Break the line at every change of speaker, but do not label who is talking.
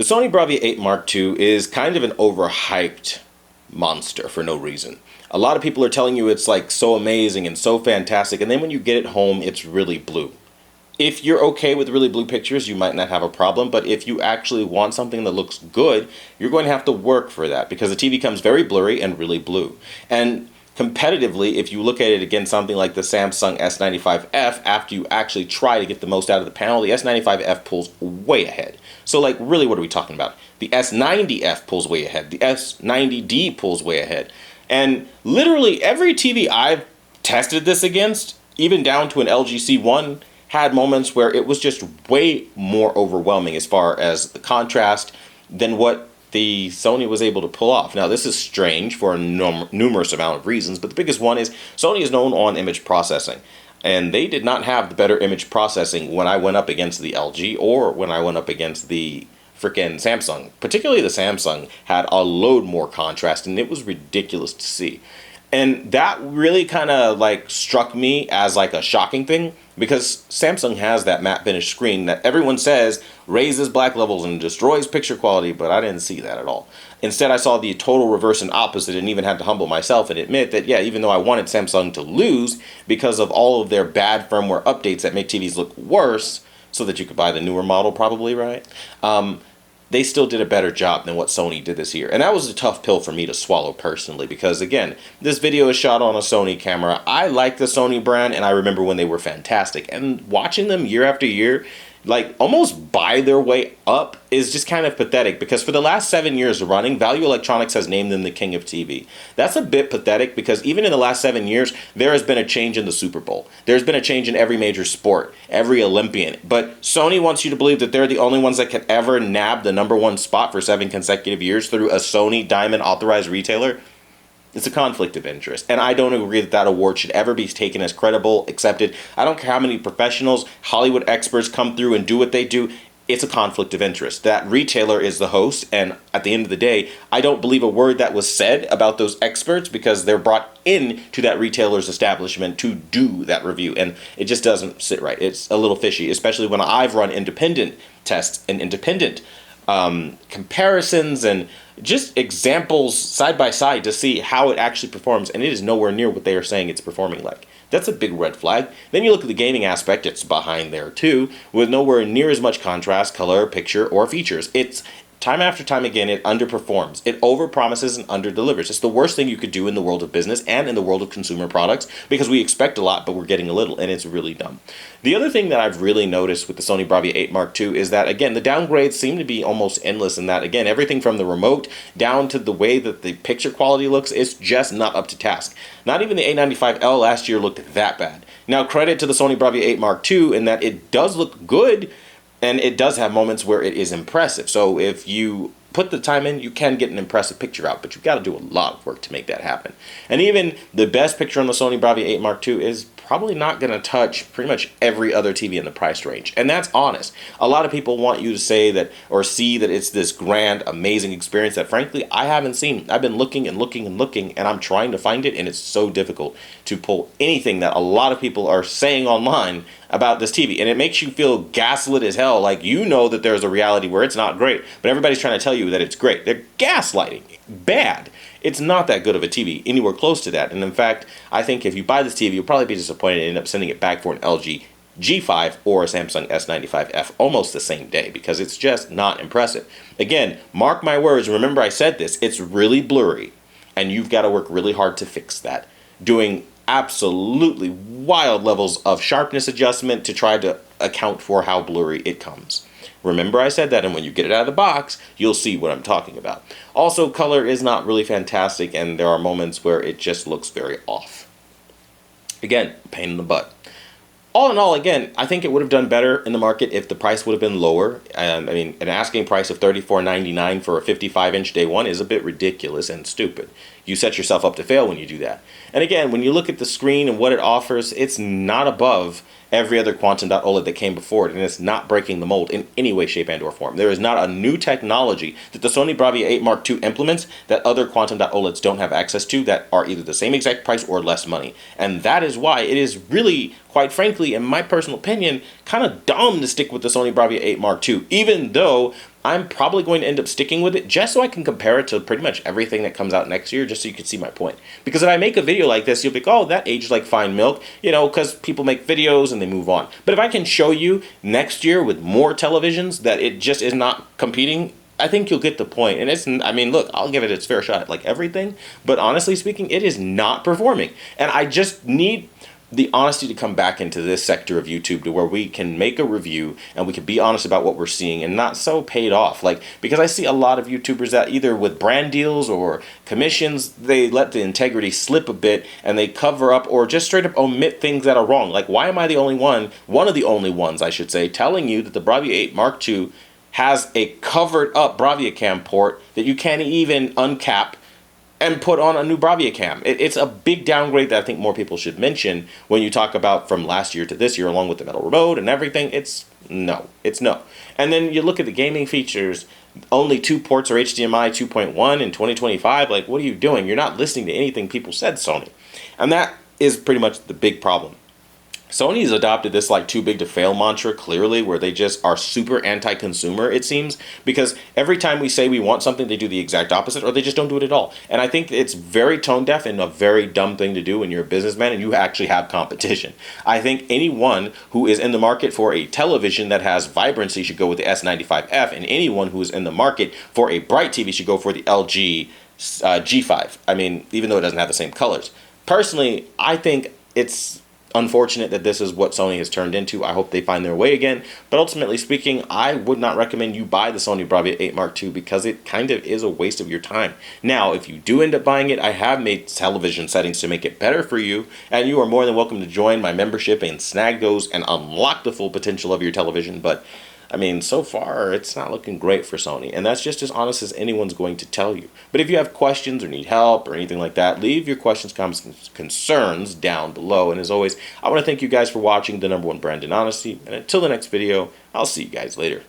The Sony Bravia 8 Mark II is kind of an overhyped monster for no reason. A lot of people are telling you it's like so amazing and so fantastic, and then when you get it home, it's really blue. If you're okay with really blue pictures, you might not have a problem, but if you actually want something that looks good, you're going to have to work for that because the TV comes very blurry and really blue. And competitively, if you look at it against something like the Samsung S95F, after you actually try to get the most out of the panel, the S95F pulls way ahead. So like, really, what are we talking about? The S90F pulls way ahead. The S90D pulls way ahead. And literally every TV I've tested this against, even down to an LG C1, had moments where it was just way more overwhelming as far as the contrast than what the Sony was able to pull off. Now, this is strange for a numerous amount of reasons, but the biggest one is Sony is known on image processing. And they did not have the better image processing when I went up against the LG or when I went up against the freaking Samsung. Particularly the Samsung had a load more contrast, and it was ridiculous to see. And that really kind of like struck me as like a shocking thing because Samsung has that matte finish screen that everyone says raises black levels and destroys picture quality, but I didn't see that at all. Instead, I saw the total reverse and opposite and even had to humble myself and admit that, yeah, even though I wanted Samsung to lose because of all of their bad firmware updates that make TVs look worse so that you could buy the newer model probably, right? They still did a better job than what Sony did this year. And that was a tough pill for me to swallow personally because, again, this video is shot on a Sony camera. I like the Sony brand, and I remember when they were fantastic. And watching them year after year, like, almost buy their way up is just kind of pathetic because for the last 7 years running, Value Electronics has named them the king of TV. That's a bit pathetic because even in the last 7 years, there has been a change in the Super Bowl. There's been a change in every major sport, every Olympian. But Sony wants you to believe that they're the only ones that can ever nab the #1 spot for 7 consecutive years through a Sony Diamond authorized retailer. It's a conflict of interest, and I don't agree that that award should ever be taken as credible, accepted. I don't care how many professionals, Hollywood experts come through and do what they do. It's a conflict of interest. That retailer is the host, and at the end of the day, I don't believe a word that was said about those experts because they're brought in to that retailer's establishment to do that review, and it just doesn't sit right. It's a little fishy, especially when I've run independent tests and independent comparisons and just examples side by side to see how it actually performs, and it is nowhere near what they are saying it's performing like. That's a big red flag. Then you look at the gaming aspect, it's behind there too, with nowhere near as much contrast, color, picture, or features. It's time after time again, it underperforms. It overpromises and underdelivers. It's the worst thing you could do in the world of business and in the world of consumer products because we expect a lot, but we're getting a little, and it's really dumb. The other thing that I've really noticed with the Sony Bravia 8 Mark II is that, again, the downgrades seem to be almost endless in that, again, everything from the remote down to the way that the picture quality looks, it's just not up to task. Not even the A95L last year looked that bad. Now, credit to the Sony Bravia 8 Mark II in that it does look good, and it does have moments where it is impressive. So if you put the time in, you can get an impressive picture out, but you've got to do a lot of work to make that happen. And even the best picture on the Sony Bravia 8 Mark II is probably not going to touch pretty much every other TV in the price range. And that's honest. A lot of people want you to say that or see that it's this grand, amazing experience that frankly I haven't seen. I've been looking and looking and looking, and I'm trying to find it, and it's so difficult to pull anything that a lot of people are saying online about this TV. And it makes you feel gaslit as hell, like you know that there's a reality where it's not great, but everybody's trying to tell you that it's great. They're gaslighting. Bad. It's not that good of a TV, anywhere close to that. And in fact, I think if you buy this TV, you'll probably be disappointed and end up sending it back for an LG G5 or a Samsung S95F almost the same day because it's just not impressive. Again, mark my words, remember I said this, it's really blurry, and you've got to work really hard to fix that. Doing absolutely wild levels of sharpness adjustment to try to account for how blurry it comes. Remember I said that, and when you get it out of the box, you'll see what I'm talking about. Also, color is not really fantastic, and there are moments where it just looks very off. Again, pain in the butt. All in all, again, I think it would have done better in the market if the price would have been lower. I mean, an asking price of $34.99 for a 55-inch day one is a bit ridiculous and stupid. You set yourself up to fail when you do that. And again, when you look at the screen and what it offers, it's not above every other Quantum.OLED that came before it, and it's not breaking the mold in any way, shape, and or form. There is not a new technology that the Sony Bravia 8 Mark II implements that other Quantum.OLEDs don't have access to that are either the same exact price or less money. And that is why it is really, quite frankly, in my personal opinion, kind of dumb to stick with the Sony Bravia 8 Mark II, even though I'm probably going to end up sticking with it just so I can compare it to pretty much everything that comes out next year, just so you can see my point. Because if I make a video like this, you'll be like, oh, that aged like fine milk, you know, because people make videos and they move on. But if I can show you next year with more televisions that it just is not competing, I think you'll get the point. And it's, I mean, look, I'll give it its fair shot, like everything. But honestly speaking, it is not performing. And I just need the honesty to come back into this sector of YouTube to where we can make a review and we can be honest about what we're seeing and not so paid off. Like, because I see a lot of YouTubers that either with brand deals or commissions, they let the integrity slip a bit and they cover up or just straight up omit things that are wrong. Like, why am I the only one of the only ones, I should say, telling you that the Bravia 8 Mark II has a covered up Bravia cam port that you can't even uncap and put on a new Bravia cam. It's a big downgrade that I think more people should mention when you talk about from last year to this year, along with the metal remote and everything. It's no. And then you look at the gaming features, only 2 ports are HDMI 2.1 in 2025. Like, what are you doing? You're not listening to anything people said, Sony. And that is pretty much the big problem. Sony's adopted this like too big to fail mantra, clearly, where they just are super anti-consumer, it seems, because every time we say we want something, they do the exact opposite, or they just don't do it at all. And I think it's very tone deaf and a very dumb thing to do when you're a businessman and you actually have competition. I think anyone who is in the market for a television that has vibrancy should go with the S95F, and anyone who is in the market for a bright TV should go for the LG G5. I mean, even though it doesn't have the same colors. Personally, I think it's unfortunate that this is what Sony has turned into. I hope they find their way again. But ultimately speaking, I would not recommend you buy the Sony Bravia 8 Mark II because it kind of is a waste of your time. Now, if you do end up buying it, I have made television settings to make it better for you, and you are more than welcome to join my membership and snag those and unlock the full potential of your television. But I mean, so far, it's not looking great for Sony, and that's just as honest as anyone's going to tell you. But if you have questions or need help or anything like that, leave your questions, comments, and concerns down below. And as always, I want to thank you guys for watching the #1 brand in honesty. And until the next video, I'll see you guys later.